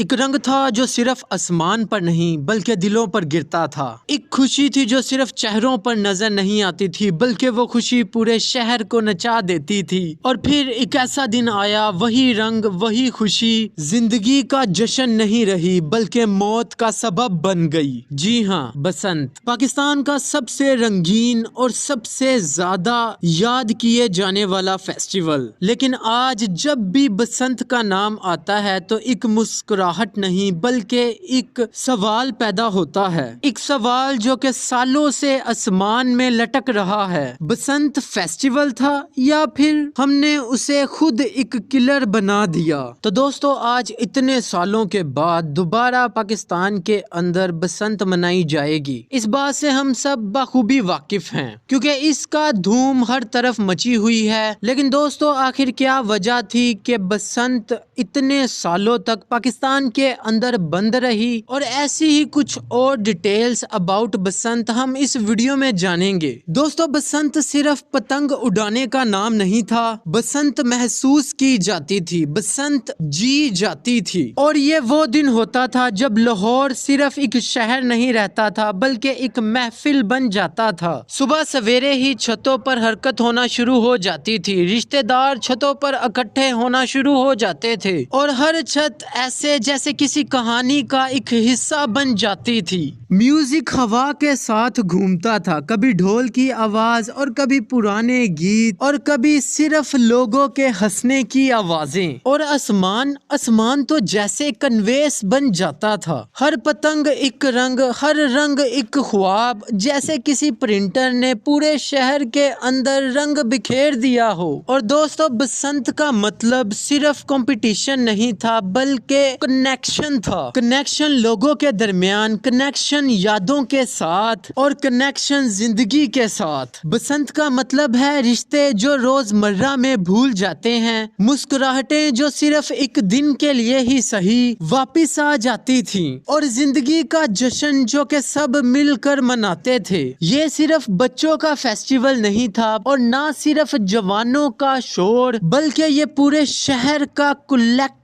एक रंग था जो सिर्फ आसमान पर नहीं बल्कि दिलों पर गिरता था। एक खुशी थी जो सिर्फ चेहरों पर नजर नहीं आती थी बल्कि वो खुशी पूरे शहर को नचा देती थी। और फिर एक ऐसा दिन आया, वही रंग वही खुशी जिंदगी का जश्न नहीं रही बल्कि मौत का सबब बन गई। जी हाँ, बसंत पाकिस्तान का सबसे रंगीन और सबसे ज्यादा याद किए जाने वाला फेस्टिवल। लेकिन आज जब भी बसंत का नाम आता है तो एक मुस्कुराहट नहीं बल्कि एक सवाल पैदा होता है। एक सवाल जो कि सालों से आसमान में लटक रहा है। बसंत फेस्टिवल था या फिर हमने उसे खुद एक किलर बना दिया? तो दोस्तों, आज इतने सालों के बाद दोबारा पाकिस्तान के अंदर बसंत मनाई जाएगी। इस बात से हम सब बखूबी वाकिफ हैं क्योंकि इसका धूम हर तरफ मची हुई है। लेकिन दोस्तों, आखिर क्या वजह थी कि बसंत इतने सालों तक पाकिस्तान के अंदर बंद रही? और ऐसी ही कुछ और डिटेल्स अबाउट बसंत हम इस वीडियो में जानेंगे। दोस्तों, बसंत सिर्फ पतंग उड़ाने का नाम नहीं था। बसंत महसूस की जाती थी, बसंत जी जाती थी। और ये वो दिन होता था जब लाहौर सिर्फ एक शहर नहीं रहता था बल्कि एक महफिल बन जाता था। सुबह सवेरे ही छतों पर हरकत होना शुरू हो जाती थी, रिश्तेदार छतों पर इकट्ठे होना शुरू हो जाते थे और हर छत ऐसे जैसे किसी कहानी का एक हिस्सा बन जाती थी। म्यूजिक हवा के साथ घूमता था, कभी ढोल की आवाज और कभी पुराने गीत और कभी सिर्फ लोगों के हंसने की आवाजें। और आसमान तो जैसे कन्वेस बन जाता था। हर पतंग एक रंग, हर रंग एक ख्वाब, जैसे किसी प्रिंटर ने पूरे शहर के अंदर रंग बिखेर दिया हो। और दोस्तों, बसंत का मतलब सिर्फ कंपटीशन नहीं था बल्कि कनेक्शन था। कनेक्शन लोगों के दरमियान, कनेक्शन यादों के साथ और कनेक्शन जिंदगी के साथ। बसंत का मतलब है रिश्ते जो रोजमर्रा में भूल जाते हैं, मुस्कुराहटें जो सिर्फ एक दिन के लिए ही सही वापिस आ जाती थी और जिंदगी का जश्न जो के सब मिलकर मनाते थे। ये सिर्फ बच्चों का फेस्टिवल नहीं था और ना सिर्फ जवानों का शोर बल्कि ये पूरे शहर का कलेक्टिव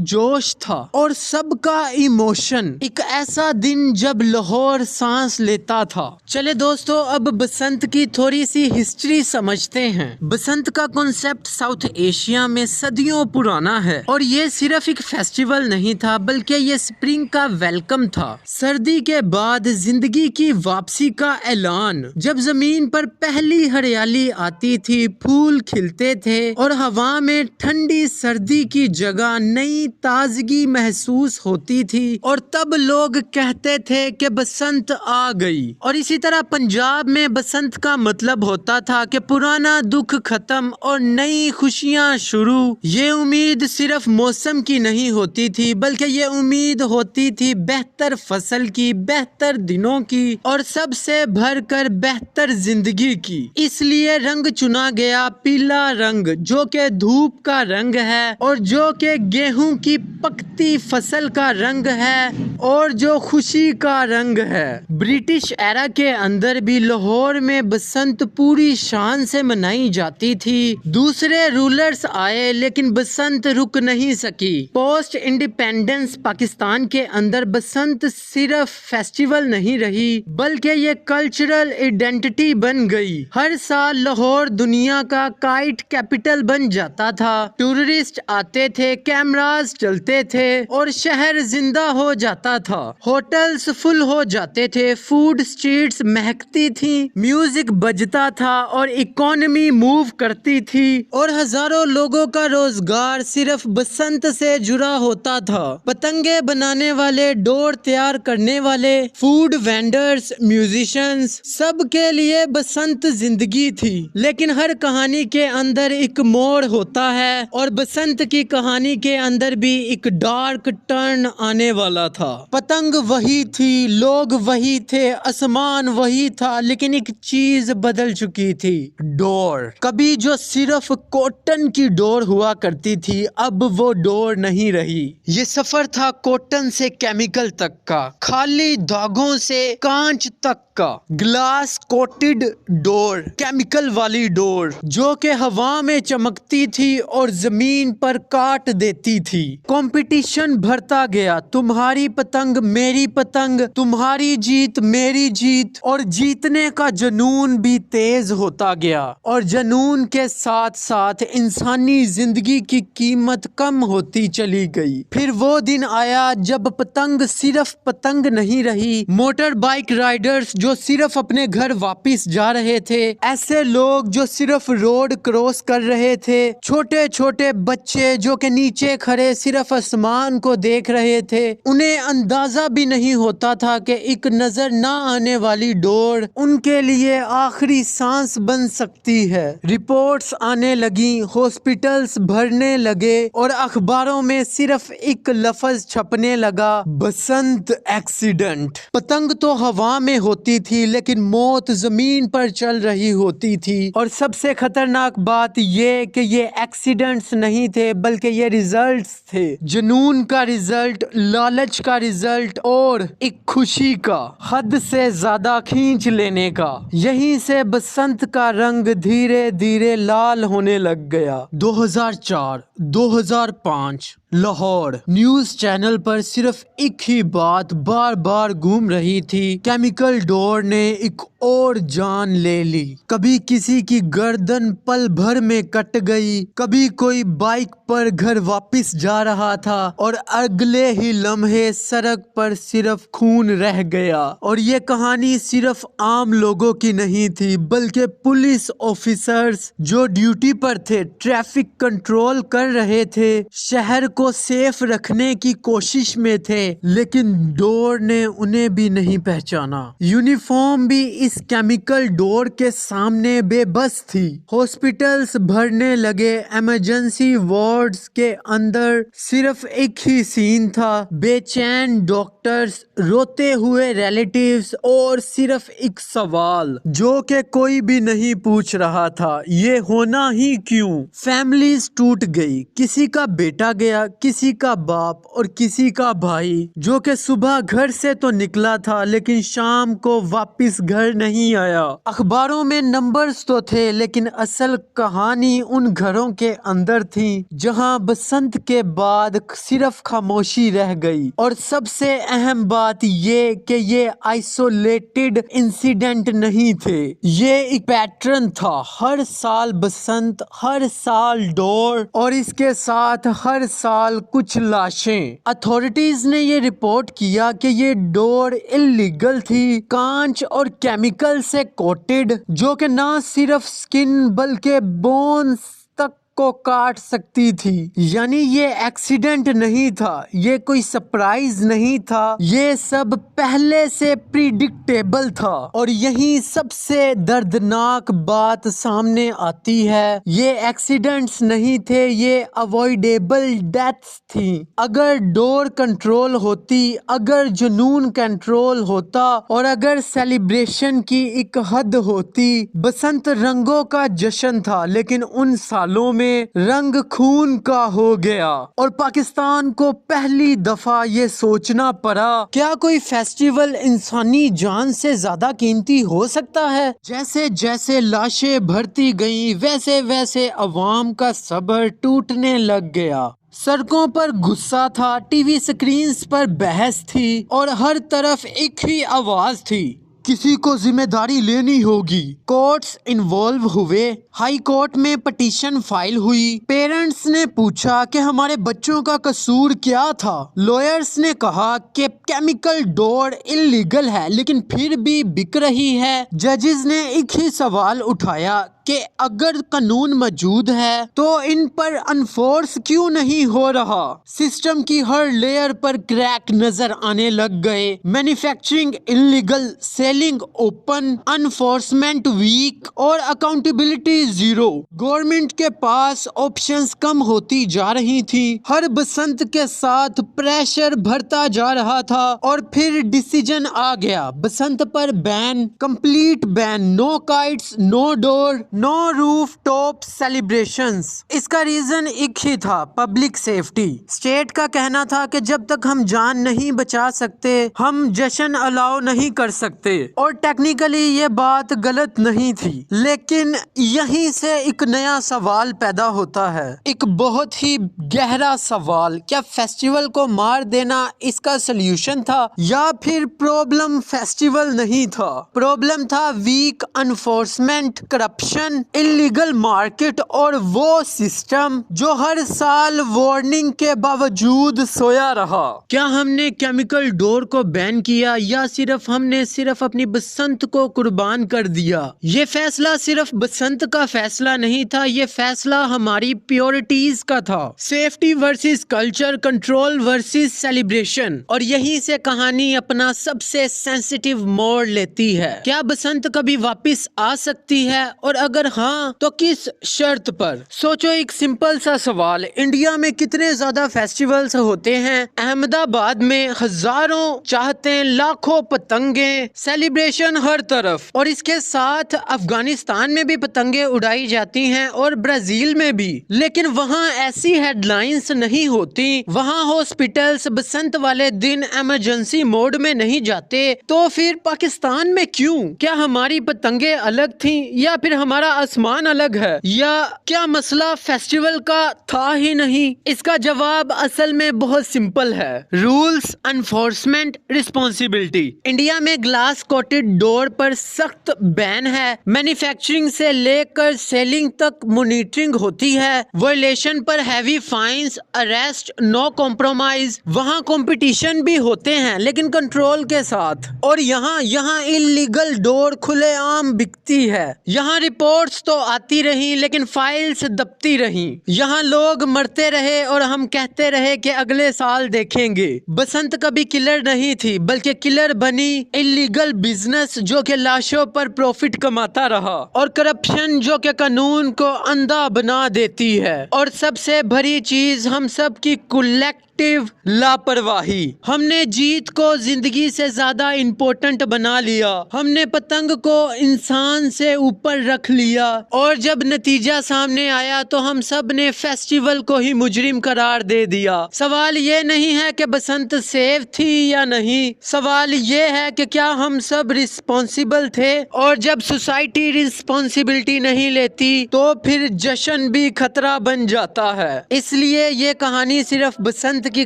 जोश था और सबका इमोशन। एक ऐसा दिन जब लाहौर सांस लेता था। चले दोस्तों, अब बसंत की थोड़ी सी हिस्ट्री समझते हैं। बसंत का कॉन्सेप्ट साउथ एशिया में सदियों पुराना है और ये सिर्फ एक फेस्टिवल नहीं था बल्कि ये स्प्रिंग का वेलकम था। सर्दी के बाद जिंदगी की वापसी का ऐलान। जब जमीन पर पहली हरियाली आती थी, फूल खिलते थे और हवा में ठंडी सर्दी की जगह नई ताजगी महसूस होती थी और तब लोग कहते थे कि बसंत आ गई। और इसी तरह पंजाब में बसंत का मतलब होता था कि पुराना दुख खत्म और नई खुशियां शुरू। ये उम्मीद सिर्फ मौसम की नहीं होती थी बल्कि ये उम्मीद होती थी बेहतर फसल की, बेहतर दिनों की और सबसे भरकर बेहतर जिंदगी की। इसलिए रंग चुना गया पीला रंग, जो कि धूप का रंग है और जो कि गेहूं की पकती फसल का रंग है और जो खुशी का रंग है। ब्रिटिश एरा के अंदर भी लाहौर में बसंत पूरी शान से मनाई जाती थी। दूसरे रूलर्स आए लेकिन बसंत रुक नहीं सकी। पोस्ट इंडिपेंडेंस पाकिस्तान के अंदर बसंत सिर्फ फेस्टिवल नहीं रही बल्कि ये कल्चरल आइडेंटिटी बन गई। हर साल लाहौर दुनिया का काइट कैपिटल बन जाता था। टूरिस्ट आते थे, कैमरास चलते थे और शहर जिंदा हो जाता था। होटल्स फुल हो जाते थे, फूड स्ट्रीट्स महकती थी, म्यूजिक बजता था और इकोनॉमी मूव करती थी और हजारों लोगों का रोजगार सिर्फ बसंत से जुड़ा होता था। पतंगे बनाने वाले, डोर तैयार करने वाले, फूड वेंडर्स, म्यूजिशियंस, सब के लिए बसंत जिंदगी थी। लेकिन हर कहानी के अंदर एक मोड़ होता है और बसंत की कहानी के अंदर भी एक डार्क टर्न आने वाला था। पतंग वही थी, लोग वही थे, आसमान वही था, लेकिन एक चीज बदल चुकी थी, डोर। कभी जो सिर्फ कॉटन की डोर हुआ करती थी, अब वो डोर नहीं रही। ये सफर था कॉटन से केमिकल तक का, खाली धागों से कांच तक का, ग्लास कोटेड डोर, केमिकल वाली डोर जो कि हवा में चमकती थी और जमीन पर काट देती थी। कंपटीशन बढ़ता गया, तुम्हारी पतंग मेरी पतंग, तुम्हारी जीत मेरी जीत, और जीतने का जुनून भी तेज होता गया, और जुनून के साथ साथ इंसानी जिंदगी की कीमत कम होती चली गई। फिर वो दिन आया जब पतंग सिर्फ पतंग नहीं रही, मोटर बाइक राइडर्स जो सिर्फ अपने घर वापस जा रहे थे, ऐसे लोग जो सिर्फ रोड क्रॉस कर रहे थे, छोटे छोटे बच्चे जो के नीचे खड़े सिर्फ आसमान को देख रहे थे, उन्हें अंदाजा भी नहीं होता था कि एक नजर ना आने वाली डोर उनके लिए आखिरी सांस बन सकती है। रिपोर्ट्स आने लगी, हॉस्पिटल्स भरने लगे और अखबारों में सिर्फ एक लफ्ज छपने लगा, बसंत एक्सीडेंट। पतंग तो हवा में होती थी लेकिन मौत जमीन पर चल रही होती थी। और सबसे खतरनाक बात ये कि ये एक्सीडेंट्स नहीं थे बल्कि ये रिजल्ट्स थे, जुनून का रिजल्ट, लालच का रिजल्ट और एक खुशी का हद से ज्यादा खींच लेने का। यहीं से बसंत का रंग धीरे धीरे लाल होने लग गया। 2004, 2005 लाहौर न्यूज चैनल पर सिर्फ एक ही बात बार बार घूम रही थी, केमिकल डोर ने एक और जान ले ली। कभी किसी की गर्दन पल भर में कट गई, कभी कोई बाइक पर घर वापस जा रहा था और अगले ही लम्हे सड़क पर सिर्फ खून रह गया। और ये कहानी सिर्फ आम लोगों की नहीं थी बल्कि पुलिस ऑफिसर्स जो ड्यूटी पर थे, ट्रैफिक कंट्रोल कर रहे थे, शहर को सेफ रखने की कोशिश में थे, लेकिन डोर ने उन्हें भी नहीं पहचाना। यूनिफॉर्म भी इस केमिकल डोर के सामने बेबस थी। हॉस्पिटल्स भरने लगे, इमरजेंसी वार्ड्स के अंदर सिर्फ एक ही सीन था, बेचैन डॉक्टर्स, रोते हुए रिलेटिव्स और सिर्फ एक सवाल जो कि कोई भी नहीं पूछ रहा था, ये होना ही क्यों। फैमिलीज टूट गई, किसी का बेटा गया, किसी का बाप और किसी का भाई जो कि सुबह घर से तो निकला था लेकिन शाम को वापस घर नहीं आया। अखबारों में नंबर्स तो थे लेकिन असल कहानी उन घरों के अंदर थी जहां बसंत के बाद सिर्फ खामोशी रह गई। और सबसे अहम बात ये कि ये आइसोलेटेड इंसिडेंट नहीं थे, ये एक पैटर्न था। हर साल बसंत, हर साल डोर और इसके साथ हर साल कुछ लाशें। अथॉरिटीज ने ये रिपोर्ट किया कि ये डोर इलीगल थी, कांच और केमिकल से कोटेड, जो कि ना सिर्फ स्किन बल्कि बोन्स तक को काट सकती थी। यानी ये एक्सीडेंट नहीं था, ये कोई सरप्राइज नहीं था, ये सब पहले से प्रिडिक्टेबल था। और यही सबसे दर्दनाक बात सामने आती है, ये एक्सीडेंट्स नहीं थे, ये अवॉइडेबल डेथ्स थी। अगर डोर कंट्रोल होती, अगर जुनून कंट्रोल होता और अगर सेलिब्रेशन की एक हद होती। बसंत रंगों का जश्न था लेकिन उन सालों में रंग खून का हो गया। और पाकिस्तान को पहली दफा ये सोचना पड़ा, क्या कोई फेस्टिवल इंसानी जान से ज्यादा कीमती हो सकता है। जैसे जैसे लाशें भरती गईं, वैसे वैसे अवाम का सब्र टूटने लग गया। सड़कों पर गुस्सा था, टीवी स्क्रीन्स पर बहस थी और हर तरफ एक ही आवाज थी, किसी को जिम्मेदारी लेनी होगी। कोर्ट्स इन्वॉल्व हुए, हाई कोर्ट में पिटीशन फाइल हुई। पेरेंट्स ने पूछा कि हमारे बच्चों का कसूर क्या था। लॉयर्स ने कहा कि केमिकल डोर इलीगल है लेकिन फिर भी बिक रही है। जजेस ने एक ही सवाल उठाया, कि अगर कानून मौजूद है तो इन पर अनफोर्स क्यों नहीं हो रहा। सिस्टम की हर लेयर पर क्रैक नजर आने लग गए। Manufacturing illegal, selling open, enforcement weak और अकाउंटेबिलिटी जीरो। गवर्नमेंट के पास ऑप्शंस कम होती जा रही थी। हर बसंत के साथ प्रेशर बढ़ता जा रहा था और फिर डिसीजन आ गया, बसंत पर ban, complete ban, no kites, no डोर, नो रूफ टॉप सेलिब्रेशंस। इसका रीजन एक ही था, पब्लिक सेफ्टी। स्टेट का कहना था कि जब तक हम जान नहीं बचा सकते हम जश्न अलाउ नहीं कर सकते, और टेक्निकली ये बात गलत नहीं थी। लेकिन यहीं से एक नया सवाल पैदा होता है, एक बहुत ही गहरा सवाल। क्या फेस्टिवल को मार देना इसका सलूशन था, या फिर प्रॉब्लम फेस्टिवल नहीं था? प्रॉब्लम था वीक अनफोर्समेंट, करप्शन, इलीगल मार्केट और वो सिस्टम जो हर साल वार्निंग के बावजूद सोया रहा। क्या हमने केमिकल डोर को बैन किया, या हमने सिर्फ अपनी बसंत को कुर्बान कर दिया? ये फैसला सिर्फ बसंत का फैसला नहीं था, ये फैसला हमारी प्योरिटीज का था। Safety versus culture, control versus celebration. और यहीं से कहानी अपना सबसे सेंसिटिव मोड़ लेती है। क्या बसंत कभी वापस आ सकती है, और अगर हाँ तो किस शर्त पर? सोचो, एक सिंपल सा सवाल, इंडिया में कितने ज्यादा फेस्टिवल्स होते हैं? अहमदाबाद में हजारों चाहते, लाखों पतंगे, सेलिब्रेशन हर तरफ। और इसके साथ अफगानिस्तान में भी पतंगे उड़ाई जाती हैं और ब्राजील में भी। लेकिन वहाँ ऐसी हेडलाइंस नहीं होती, वहाँ हॉस्पिटल्स बसंत वाले दिन इमरजेंसी मोड में नहीं जाते। तो फिर पाकिस्तान में क्यों? क्या हमारी पतंगे अलग थीं, या फिर हमारा आसमान अलग है, या क्या मसला फेस्टिवल का था ही नहीं? इसका जवाब असल में बहुत सिंपल है, रूल्स, एनफोर्समेंट, रिस्पॉन्सिबिलिटी। इंडिया में ग्लास कोटेड डोर पर सख्त बैन है, मैन्युफैक्चरिंग से लेकर सेलिंग तक मॉनिटरिंग होती है, वायलेशन पर heavy fines, arrest, no compromise. वहाँ कंपटीशन भी होते हैं लेकिन कंट्रोल के साथ। और यहाँ इलीगल डोर खुलेआम बिकती है। यहाँ रिपोर्ट्स तो आती रही लेकिन फाइल्स दबती रही। यहाँ लोग मरते रहे और हम कहते रहे कि अगले साल देखेंगे। बसंत कभी किलर नहीं थी, बल्कि किलर बनी इलीगल बिजनेस जो कि लाशों पर प्रॉफिट कमाता रहा, और करप्शन जो कि कानून को अंधा बना देती है, और सबसे बड़ी चीज हम सब की कलेक्टिव लापरवाही। हमने जीत को जिंदगी से ज्यादा इम्पोर्टेंट बना लिया, हमने पतंग को इंसान से ऊपर रख लिया, और जब नतीजा सामने आया तो हम सब ने फेस्टिवल को ही मुजरिम करार दे दिया। सवाल ये नहीं है कि बसंत सेफ थी या नहीं, सवाल ये है कि क्या हम सब रिस्पॉन्सिबल थे, और जब सोसाइटी रिस्पॉन्सिबिलिटी नहीं लेती तो फिर जश्न भी खतरा बन जाता है। इसलिए ये कहानी सिर्फ बसंत की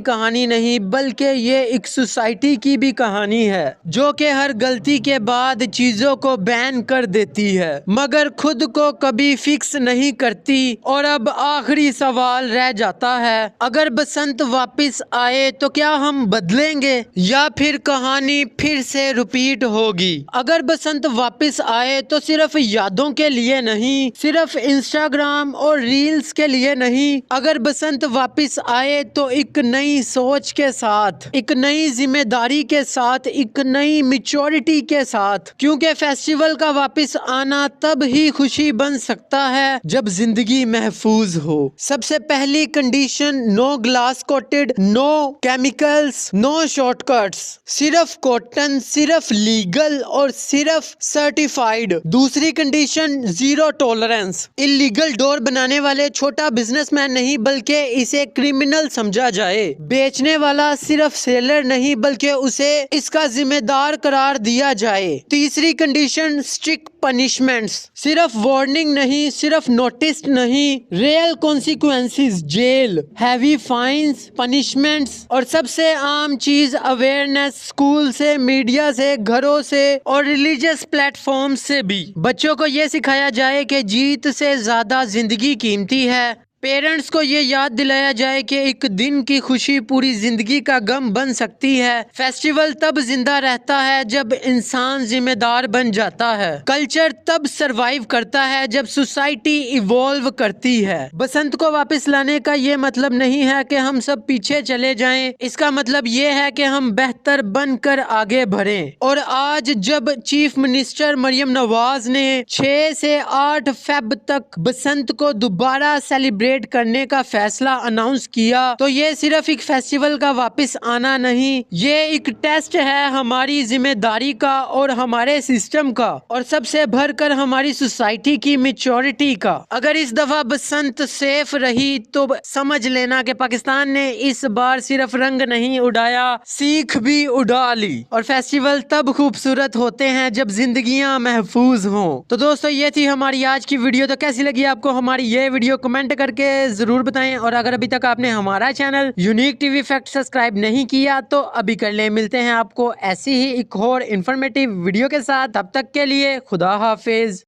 कहानी नहीं, बल्कि ये एक सोसाइटी की भी कहानी है जो कि हर गलती के बाद चीजों को बैन कर देती है मगर खुद को कभी फिक्स नहीं करती। और अब आखिरी सवाल रह जाता है, अगर बसंत वापस आए तो क्या हम बदलेंगे, या फिर कहानी फिर से रिपीट होगी? अगर बसंत वापस आए तो सिर्फ यादों के लिए नहीं, सिर्फ इंस्टाग्राम और रील्स के लिए नहीं, अगर बसंत वापस आए तो एक नई सोच के साथ, एक नई जिम्मेदारी के साथ, एक नई मैच्योरिटी के साथ। क्योंकि फेस्टिवल का वापस आना तब ही खुशी बन सकता है जब जिंदगी महफूज हो। सबसे पहली condition, no glass coated, no chemicals, no shortcuts, सिर्फ कॉटन, सिर्फ लीगल और सिर्फ सर्टिफाइड। दूसरी कंडीशन, जीरो टॉलरेंस, इलीगल डोर बनाने वाले छोटा बिजनेसमैन नहीं बल्कि इसे क्रिमिनल समझा जाए। बेचने वाला सिर्फ सेलर नहीं बल्कि उसे इसका जिम्मेदार करार दिया जाए। तीसरी कंडीशन, स्ट्रिक्ट पनिशमेंट्स, सिर्फ वार्निंग नहीं, सिर्फ नोटिस नहीं, real consequences, jail, heavy fines, punishments, और सबसे आम चीज अवेयरनेस, स्कूल से, मीडिया से, घरों से और रिलीजियस प्लेटफॉर्म से भी। बच्चों को यह सिखाया जाए कि जीत से ज्यादा जिंदगी कीमती है, पेरेंट्स को ये याद दिलाया जाए कि एक दिन की खुशी पूरी जिंदगी का गम बन सकती है। फेस्टिवल तब जिंदा रहता है जब इंसान जिम्मेदार बन जाता है। कल्चर तब सरवाइव करता है जब सोसाइटी इवॉल्व करती है। बसंत को वापस लाने का ये मतलब नहीं है कि हम सब पीछे चले जाएं। इसका मतलब ये है कि हम बेहतर बनकर आगे बढ़ें। और आज जब चीफ मिनिस्टर मरियम नवाज ने 6 से 8 फेब तक बसंत को दोबारा सेलिब्रेट करने का फैसला अनाउंस किया, तो ये सिर्फ एक फेस्टिवल का वापस आना नहीं, ये एक टेस्ट है हमारी जिम्मेदारी का और हमारे सिस्टम का, और सबसे भरकर हमारी सोसाइटी की मैच्योरिटी का। अगर इस दफा बसंत सेफ रही तो समझ लेना कि पाकिस्तान ने इस बार सिर्फ रंग नहीं उड़ाया, सीख भी उड़ा ली। और फेस्टिवल तब खूबसूरत होते हैं जब जिंदगियां महफूज हों। तो दोस्तों, ये थी हमारी आज की वीडियो। तो कैसी लगी आपको हमारी ये वीडियो, कमेंट करके जरूर बताएं। और अगर अभी तक आपने हमारा channel unique TV fact subscribe नहीं किया तो अभी कर ले। मिलते हैं आपको ऐसी ही एक और इन्फॉर्मेटिव वीडियो के साथ। तब तक के लिए खुदा हाफिज।